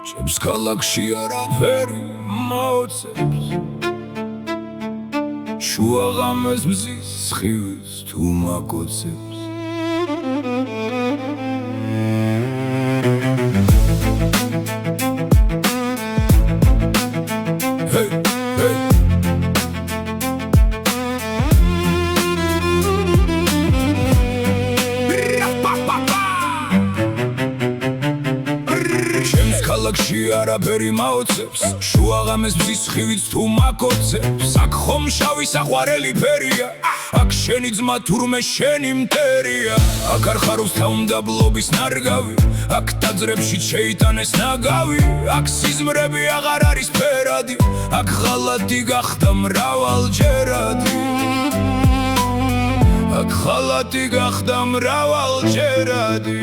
ჩემს ქალაქში არაფერი მაოცებს შუა ღამეს მზის სხივის თუ მაკოცებს ქალაქში არაფერი მაოცებს შუა ღამეს მზის სხივიც თუ მაკოცებს აქ ხომ შავი საყვარელი ფერია აქ შენი ძმა თურმე შენი მტერია აქ არ ხარობს თავმდაბლობის ნარგავი აქ ტაძრებში შეიტანეს ნაგავი აქ სიზმრები აღარ არის ფერადი აქ ღალატი გახდა მრავალჯერადი აქ ღალატი გახდა მრავალჯერადი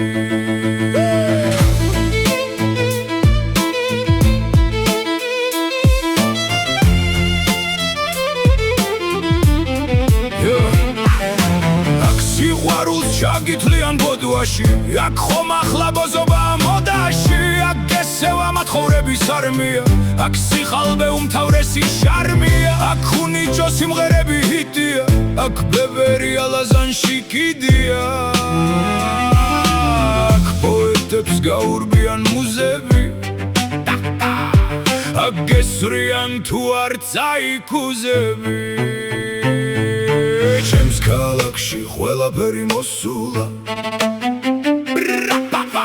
ჩაგითლიან ბოდვაში აქ ხომ ახლა ბოზობაა მოდაში აქ გესევა მათხოვრების არმია აქ სიხალბე უმთავრესი შარმია აქ უნიჭო სიმღერები ჰიტია აქ ბებერი ალაზანში კიდია აქ პოეტებს გაურბიან მუზები აქ გესვრიან თუ არ წაიქუზები ჩემს ქალაქში ყველაფერი მოსულა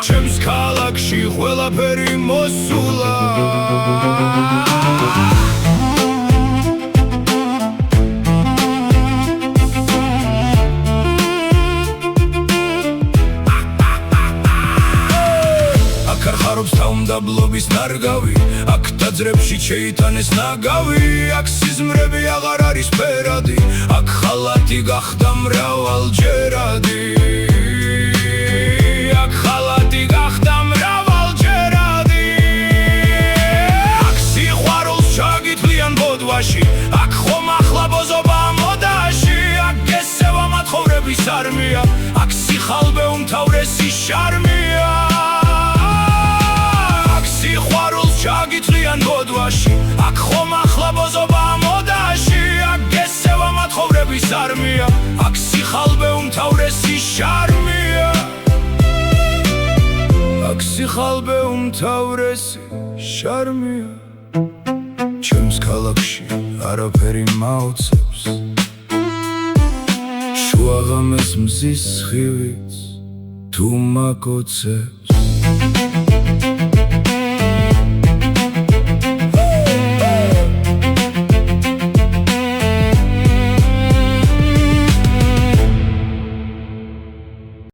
ჩემს ქალაქში ყველაფერი მოსულა აქ არ ხარობს თავმდაბლობის ნარგავი აქ ტაძრებში შეიტანეს ნაგავი აქ სიზმრები აღარ არის ფერადი აქ ხალატი გახდა მრავალჯერადი აქ ხალატი გახდა მრავალჯერადი აქ სიყვარულს ჩაგითლიან ბოდვაში აქ ხომ ახლა ბოზობაა მოდაში აქ გესევა მათხოვრების არმია აქ სიხალბე უმთავრესი შარმია ჩაგითლიან ბოდვაში აქ ხომ ახლა ბოზობაა მოდაში აქ გესევა მათხოვრების არმია აქ სიხალბე უმთავრესი შარმია აქ სიხალბე უმთავრესი შარმია ჩემს ქალაქში არაფერი მაოცებს შუა ღამეს მზის სხივიც თუ მაკოცებს